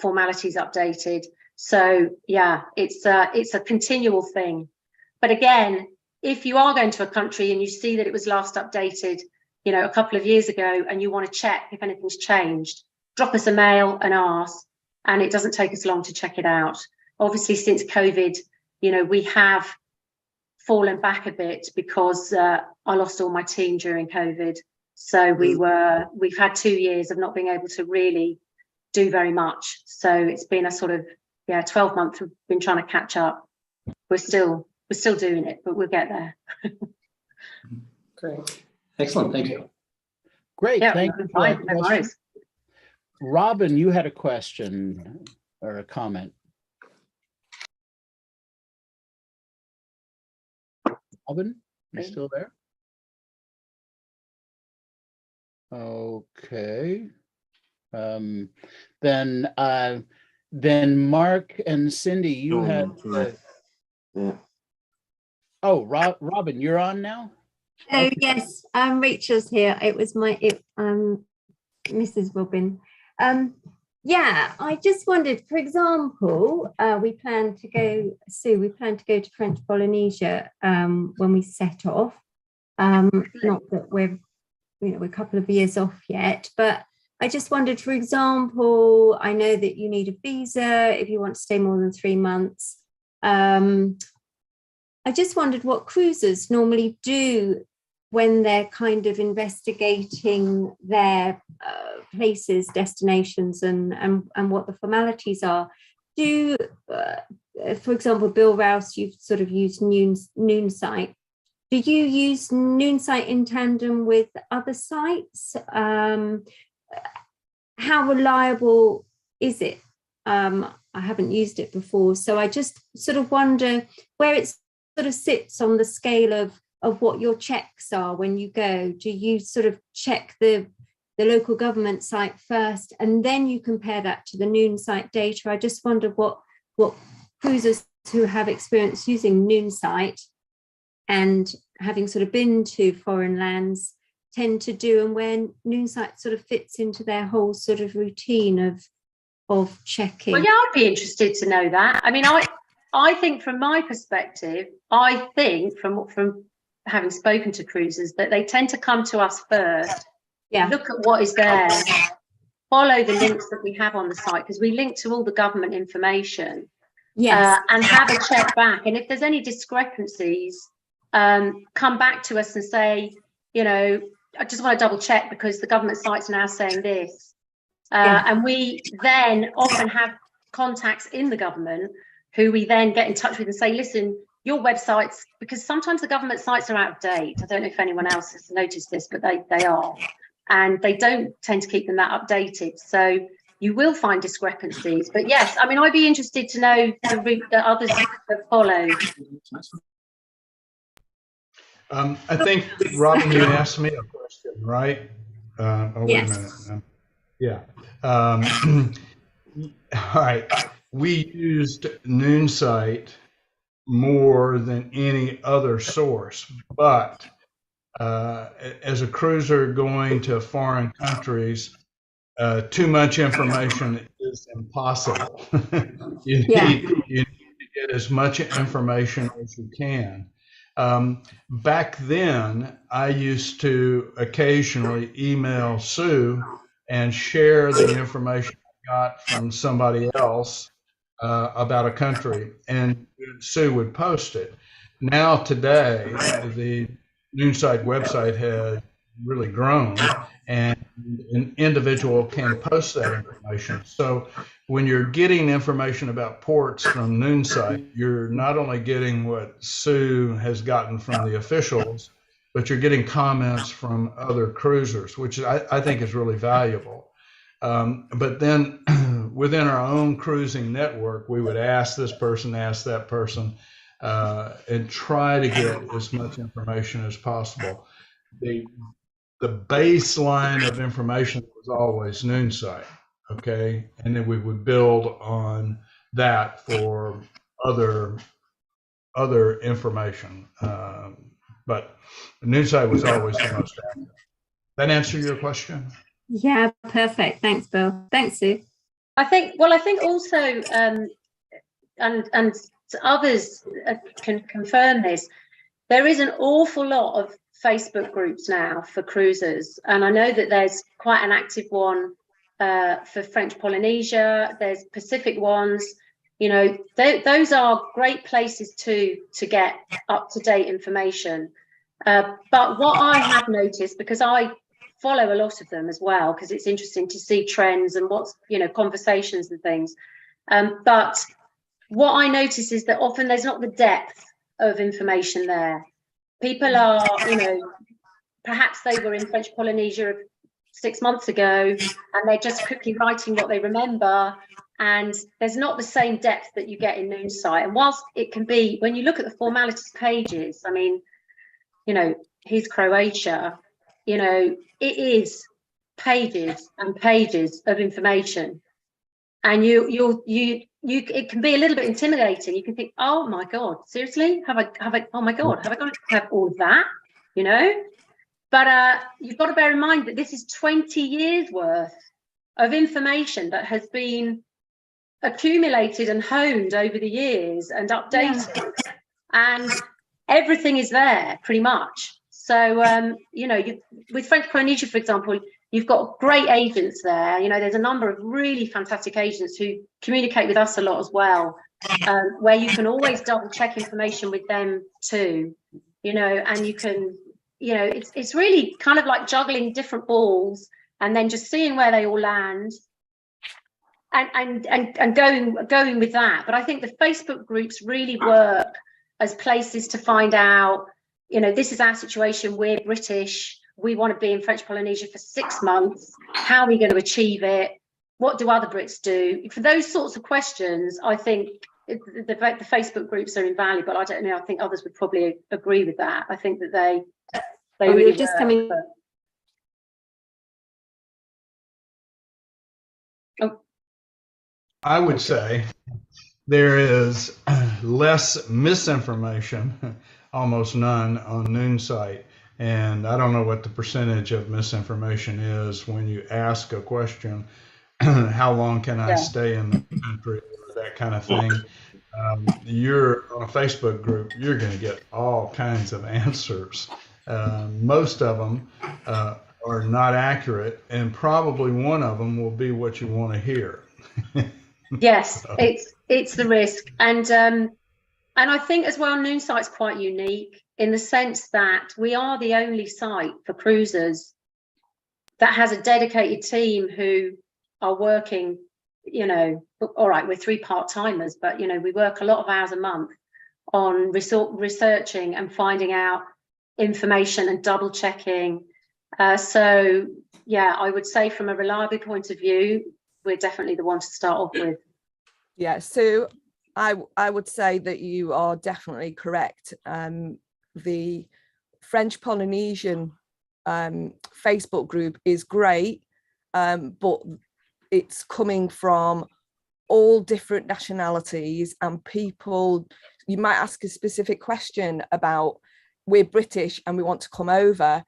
formalities updated. So yeah, it's a continual thing. But again, if you are going to a country and you see that it was last updated, you know, a couple of years ago, and you want to check if anything's changed, drop us a mail and ask, and it doesn't take us long to check it out. Obviously, since COVID, you know, we have fallen back a bit because I lost all my team during COVID. So we've had 2 years of not being able to really do very much. So it's been a sort of 12 months we've been trying to catch up. We're still doing it, but we'll get there. Great. Excellent. Thank you. Great. Yeah, Thank you. fine, no worries. Robin, you had a question or a comment. Robin, you still there? Okay. Then Mark and Cindy, you had. Yeah. Oh, Robin, you're on now? Oh, Okay. yes, Rachel's here. It was Mrs. Robin. Yeah, I just wondered, for example, we plan to go to French Polynesia when we set off. Not that we're a couple of years off yet, but I just wondered, for example, I know that you need a visa if you want to stay more than 3 months. I just wondered what cruisers normally do when they're kind of investigating their places, destinations, and what the formalities are. Do, for example, Bill Rouse, you've sort of used Noonsite. Do you use Noonsite in tandem with other sites? How reliable is it? I haven't used it before, so I just sort of wonder where it sort of sits on the scale of what your checks are when you go. Do you sort of check the local government site first, and then you compare that to the Noonsite data? I just wonder what cruisers who have experience using Noonsite and having sort of been to foreign lands tend to do, and where Noonsite sort of fits into their whole sort of routine of checking. Well, yeah, I'd be interested to know that. I mean, I think from my perspective, I think from having spoken to cruisers, that they tend to come to us first, look at what is there, follow the links that we have on the site, because we link to all the government information, and have a check back. And if there's any discrepancies, come back to us and say, you know, I just want to double check because the government site's now saying this. And we then often have contacts in the government who we then get in touch with and say, listen, your websites, because sometimes the government sites are out of date. I don't know if anyone else has noticed this, but they are. And they don't tend to keep them that updated. So you will find discrepancies. But yes, I mean, I'd be interested to know the route that others have followed. I think, Robin, you asked me a question, right? Wait a minute. Yeah. All right. We used Noonsite more than any other source, but as a cruiser going to foreign countries, too much information is impossible. You need to get as much information as you can. Back then, I used to occasionally email Sue and share the information I got from somebody else about a country, and Sue would post it. Now today, the Noonsite website has really grown, and an individual can post that information. So when you're getting information about ports from Noonsite, you're not only getting what Sue has gotten from the officials, but you're getting comments from other cruisers, which I think is really valuable. But then within our own cruising network, we would ask this person, ask that person, and try to get as much information as possible. The baseline of information was always Noonsite, okay? And then we would build on that for other information. But Noonsite was always the most active. That answer your question? Yeah, perfect. Thanks, Bill. Thanks, Sue. I think also, and others can confirm this, there is an awful lot of Facebook groups now for cruisers. And I know that there's quite an active one for French Polynesia. There's Pacific ones. You know, those are great places to get up-to-date information. But what I have noticed, because I follow a lot of them as well, because it's interesting to see trends and what's, you know, conversations and things. But what I notice is that often there's not the depth of information there. People are, you know, perhaps they were in French Polynesia 6 months ago and they're just quickly writing what they remember. And there's not the same depth that you get in Noonsite. And whilst it can be, when you look at the formalities pages, I mean, you know, here's Croatia, you know, it is pages and pages of information. And it can be a little bit intimidating. You can think, oh my God, seriously? Have I, oh my God, have I got to have all of that? You know? But you've got to bear in mind that this is 20 years worth of information that has been accumulated and honed over the years and updated. Yeah. And everything is there pretty much. So, you know, with French Polynesia, for example, you've got great agents there. You know, there's a number of really fantastic agents who communicate with us a lot as well, where you can always double check information with them too, you know, and you can, you know, it's really kind of like juggling different balls and then just seeing where they all land and going with that. But I think the Facebook groups really work as places to find out, you know, this is our situation, we're British, we want to be in French Polynesia for 6 months, how are we going to achieve it, what do other Brits do? For those sorts of questions, I think the Facebook groups are invaluable. I don't know, I think others would probably agree with that. I think that they really just work, coming. but... Oh. I would say there is less misinformation, almost none, on Noonsite. And I don't know what the percentage of misinformation is when you ask a question, how long can I stay in the country, or that kind of thing. You're on a Facebook group, you're going to get all kinds of answers. Most of them are not accurate, and probably one of them will be what you want to hear. Yes, it's the risk, and I think as well, Noonsite's quite unique in the sense that we are the only site for cruisers that has a dedicated team who are working, you know, all right, we're 3 part-timers, but, you know, we work a lot of hours a month on researching and finding out information and double checking. So, yeah, I would say from a reliability point of view, we're definitely the one to start off with. Yeah, so I would say that you are definitely correct. The French Polynesian Facebook group is great, but it's coming from all different nationalities and people. You might ask a specific question about, we're British and we want to come over,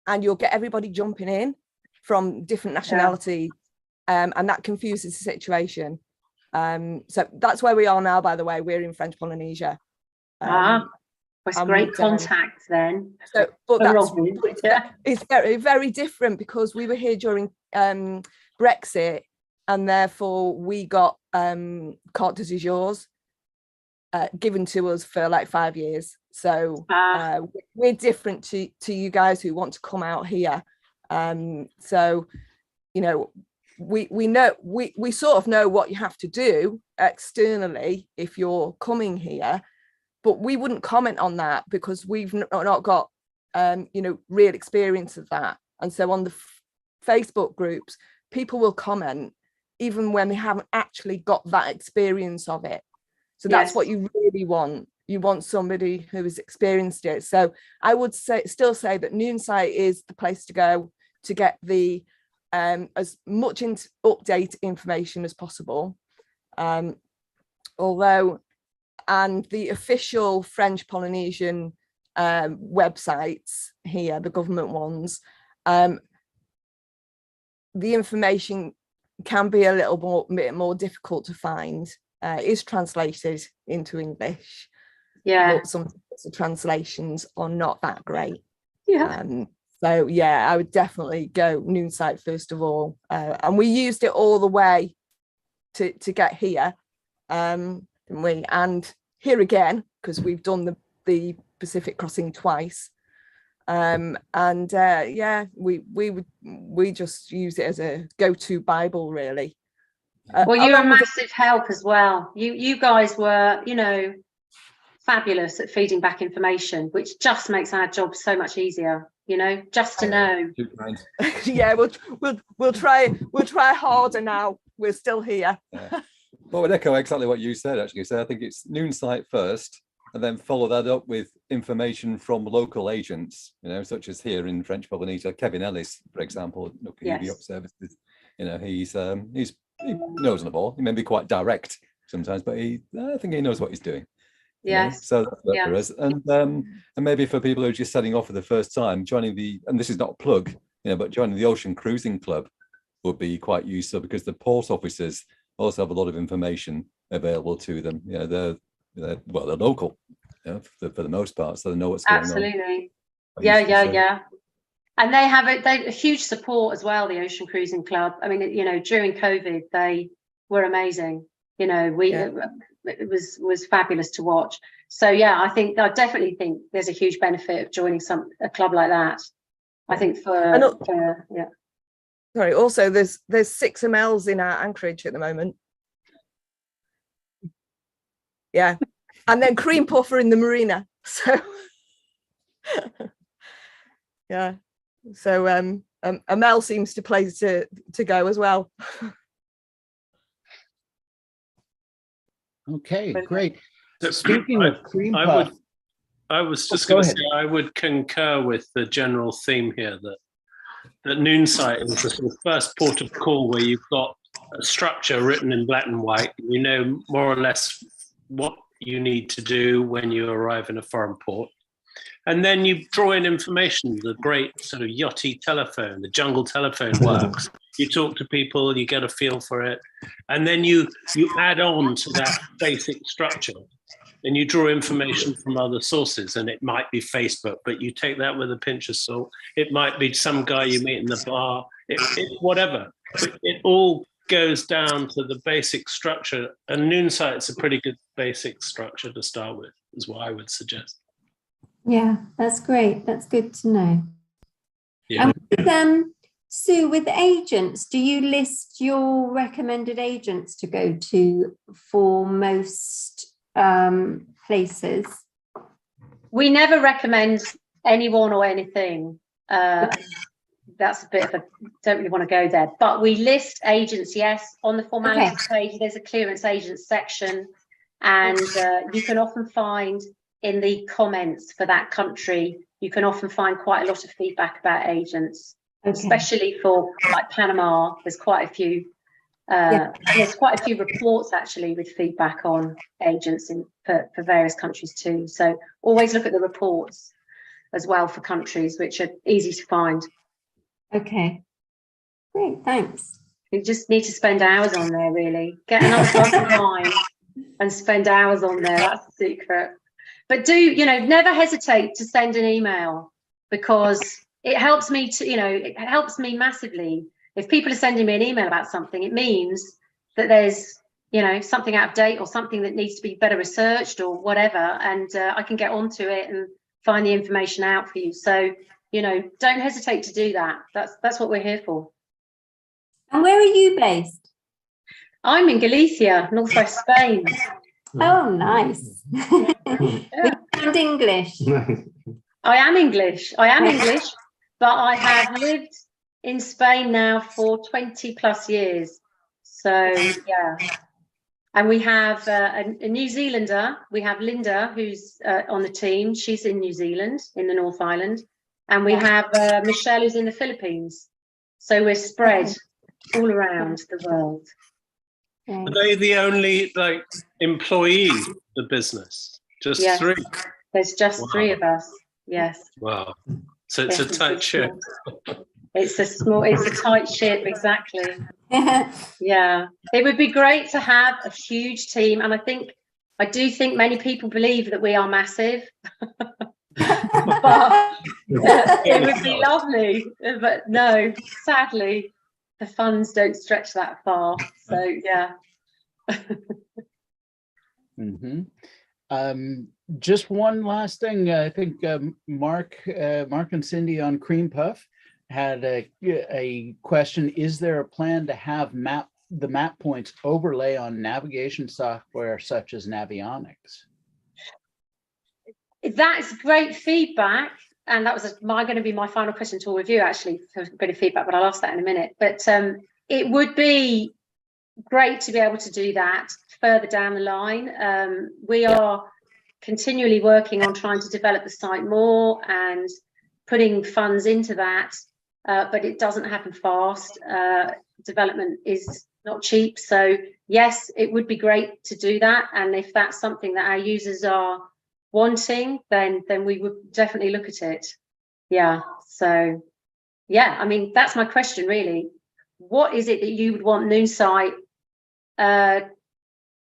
and you'll get everybody jumping in from different nationalities, and that confuses the situation. So that's where we are now, by the way. We're in French Polynesia. It's great contact then. So, but it's very, very different because we were here during Brexit, and therefore we got carte de séjour given to us for like 5 years. So we're different to you guys who want to come out here. So, you know, we know, we sort of know what you have to do externally if you're coming here, but we wouldn't comment on that because we've not got you know, real experience of that. And so on the Facebook groups, people will comment even when they haven't actually got that experience of it. So that's what you really want. You want somebody who has experienced it. So I would still say that Noonsite is the place to go to get the as much update information as possible. Although, and the official French Polynesian websites here, the government ones, the information can be a little bit more difficult to find. Is translated into English. Yeah. But some of the translations are not that great. Yeah. So yeah, I would definitely go Noonsite first of all. And we used it all the way to get here, didn't we? And here again, because we've done the Pacific crossing twice. Yeah, we just use it as a go-to Bible, really. Well, you're a massive help as well. You guys were, you know, fabulous at feeding back information, which just makes our job so much easier, you know, just to know. Yeah, we'll try harder now. We're still here. Yeah. Well, I would echo exactly what you said, actually. So I think it's Noonsite first, and then follow that up with information from local agents, you know, such as here in French Polynesia, Kevin Ellis, for example, UV Services. You know, he knows the ball. He may be quite direct sometimes, but I think he knows what he's doing. Yes. You know? So that's for us. And maybe for people who are just setting off for the first time, joining and this is not a plug, you know, but joining the Ocean Cruising Club would be quite useful, because the port officers also have a lot of information available to them. You know, they're local, you know, for the most part, so they know what's going on. Absolutely. Yeah. And they have a huge support as well, the Ocean Cruising Club. I mean, you know, during COVID, they were amazing. You know, it was fabulous to watch. So yeah, I definitely think there's a huge benefit of joining a club like that. I think Sorry, also there's 6 mls in our anchorage at the moment. Yeah. And then cream puffer in the marina. So yeah. So Mel seems to play to go as well. Okay, great. Speaking of cream puff, I was just going to say, I would concur with the general theme here that Noonsite is the sort of first port of call where you've got a structure written in black and white. You know more or less what you need to do when you arrive in a foreign port. And then you draw in information. The great sort of yachty telephone, the jungle telephone works. You talk to people, you get a feel for it. And then you add on to that basic structure and you draw information from other sources. And it might be Facebook, but you take that with a pinch of salt. It might be some guy you meet in the bar, whatever. But it all goes down to the basic structure. And Noonsite's a pretty good basic structure to start with, is what I would suggest. Yeah, that's great. That's good to know. Yeah. And with, Sue, with agents, do you list your recommended agents to go to for most places? We never recommend anyone or anything. That's a bit of don't really want to go there. But we list agents, yes, on the formalities page. There's a clearance agents section, and you can often find in the comments for that country, you can often find quite a lot of feedback about agents, especially for like Panama. There's quite a few. There's quite a few reports actually with feedback on agents for various countries too. So always look at the reports as well for countries, which are easy to find. Okay, great, thanks. You just need to spend hours on there, really. Get another glass of wine and spend hours on there. That's the secret. But never hesitate to send an email, because it helps me it helps me massively. If people are sending me an email about something, it means that there's, something out of date or something that needs to be better researched or whatever. And I can get onto it and find the information out for you. So, don't hesitate to do that. That's what we're here for. And where are you based? I'm in Galicia, northwest Spain. Oh, nice. And English. I am English, but I have lived in Spain now for 20 plus years. So yeah. And we have a New Zealander. We have Linda, who's on the team. She's in New Zealand, in the North Island. And we have Michelle, who's in the Philippines. So we're spread all around the world. Are they the only employees of the business? Just Yes. 3? There's just 3 of us. Yes. Wow. So it's Yes, a tight ship. It's a tight ship, exactly. Yeah. It would be great to have a huge team. And I do think many people believe that we are massive. But it would be lovely. But no, sadly, the funds don't stretch that far. So yeah. Just one last thing. I think Mark and Cindy on Cream Puff had a question. Is there a plan to have the map points overlay on navigation software such as Navionics? That's great feedback. And that was going to be my final question to all of you, actually, for a bit of feedback, but I'll ask that in a minute. But it would be great to be able to do that further down the line. We are continually working on trying to develop the site more and putting funds into that, but it doesn't happen fast. Development is not cheap. So yes, it would be great to do that. And if that's something that our users are wanting, then we would definitely look at it. Yeah. So yeah, I mean, that's my question really. What is it that you would want Noonsite to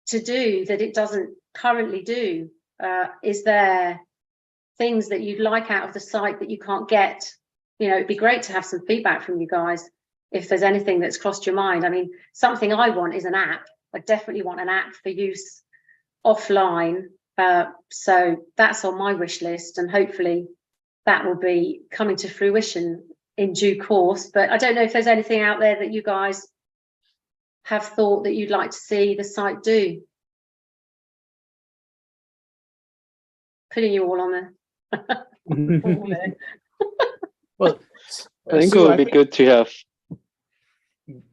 do that it doesn't currently do? Is there things that you'd like out of the site that you can't get? It'd be great to have some feedback from you guys if there's anything that's crossed your mind. I mean, something I want is an app. I definitely want an app for use offline. So that's on my wish list, and hopefully that will be coming to fruition in due course. But I don't know if there's anything out there that you guys have thought that you'd like to see the site do. Putting you all on the Well, I think it would be good to have.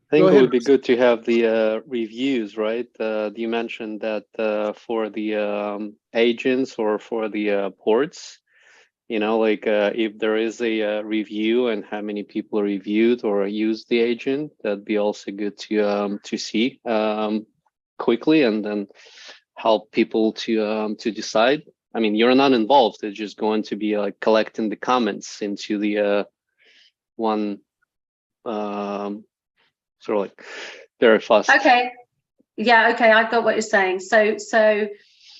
I think it would be good to have the reviews, right? You mentioned that for the agents or for the ports, if there is a review and how many people reviewed or used the agent, that'd be also good to see quickly, and then help people to decide. I mean, you're not involved. It's just going to be collecting the comments into the one sort of very fast. Okay. Yeah. Okay. I've got what you're saying. So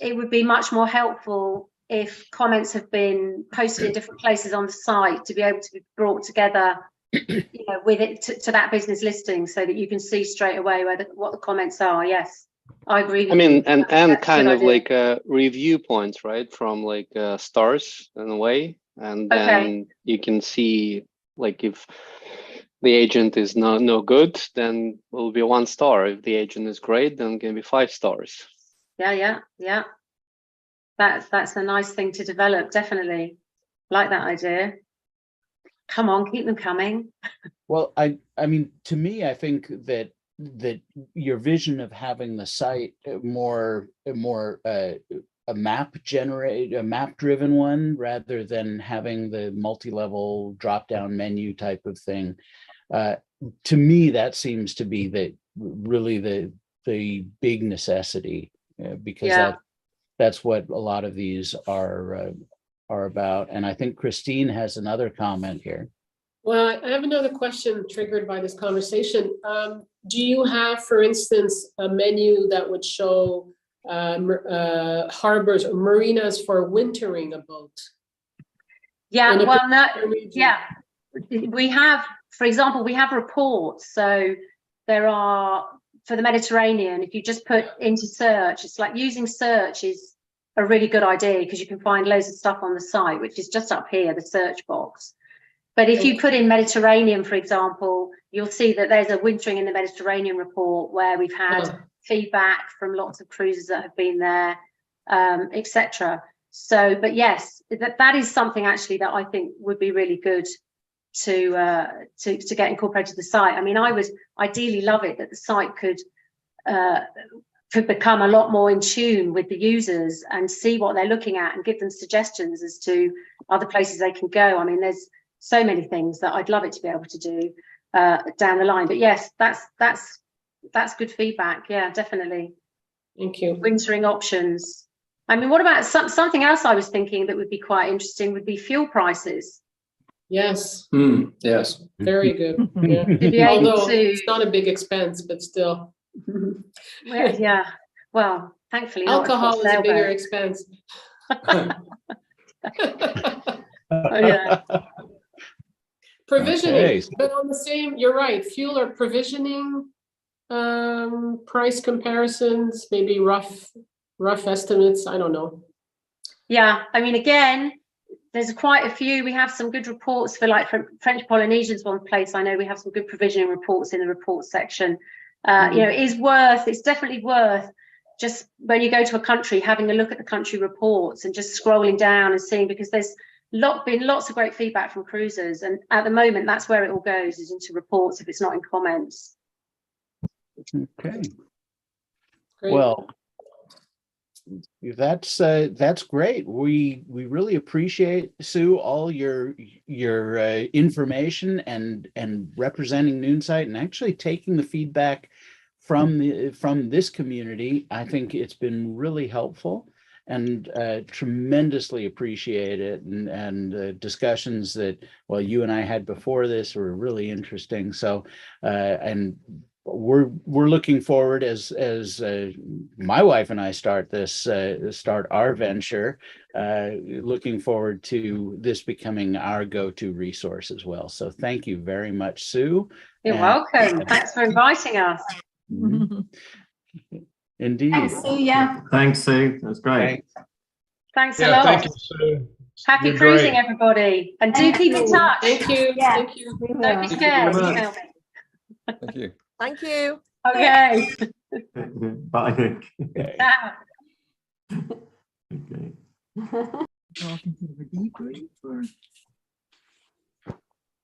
it would be much more helpful if comments have been posted in different places on the site to be able to be brought together, with it to that business listing, so that you can see straight away what the comments are. Yes, I agree. I mean, and kind of idea. Review points, right? From stars in a way, and then you can see if the agent is no good, then it will be 1 star. If the agent is great, then it can be 5 stars. Yeah. That's a nice thing to develop. Definitely like that idea. Come on, keep them coming. Well, I mean, to me, I think that your vision of having the site more a map-driven one, rather than having the multi-level drop-down menu type of thing. To me, that seems to be really the big necessity, because that's what a lot of these are about. And I think Christine has another comment here. Well, I have another question triggered by this conversation. Do you have, for instance, a menu that would show harbors or marinas for wintering a boat? Yeah, well, no, yeah. We have, for example, we have reports. So there are, for the Mediterranean, if you just put into search, it's like using search is a really good idea, because you can find loads of stuff on the site, which is just up here, the search box. But if you put in Mediterranean, for example, you'll see that there's a wintering in the Mediterranean report where we've had feedback from lots of cruisers that have been there, etc. So, but yes, that is something actually that I think would be really good to get incorporated to the site. I mean, I would ideally love it that the site could become a lot more in tune with the users and see what they're looking at and give them suggestions as to other places they can go. I mean, there's so many things that I'd love it to be able to do down the line. But yes, that's good feedback. Yeah, definitely. Thank you. Wintering options. I mean, what about something else I was thinking that would be quite interesting would be fuel prices. Yes. Yes. Very good. Yeah. To be able Although to, it's not a big expense, but still. yeah. Well, thankfully, alcohol is a bigger boat. expense. Yeah. Provisioning, Okay. but on the same, you're right. Fuel or provisioning, price comparisons, maybe rough estimates. I don't know. Yeah, I mean, again, there's quite a few. We have some good reports for like French Polynesians, one place I know we have some good provisioning reports in the reports section. You know, it's definitely worth just when you go to a country, having a look at the country reports and just scrolling down and seeing, because there's been lots of great feedback from cruisers. And at the moment, that's where it all goes, is into reports if it's not in comments. Okay. Great. Well, that's great. We really appreciate, Sue, all your information and representing Noonsite and actually taking the feedback from this community. I think it's been really helpful and tremendously appreciate it. And discussions that, well, you and I had before this were really interesting. So and we're looking forward as my wife and I start our venture, looking forward to this becoming our go-to resource as well. So thank you very much, Sue. You're welcome. Thanks for inviting us. Indeed. Thanks, Sue. Yeah. Thanks, Sue. That's great. Thanks a lot. Thank you, Sue. Happy You're cruising, great. everybody. And do keep in touch. Thank you. Yeah. Thank you. Don't be scared. Email me. Thank you. Thank you. Okay. Bye, Nick. Ciao. Okay. Talking to the debrief or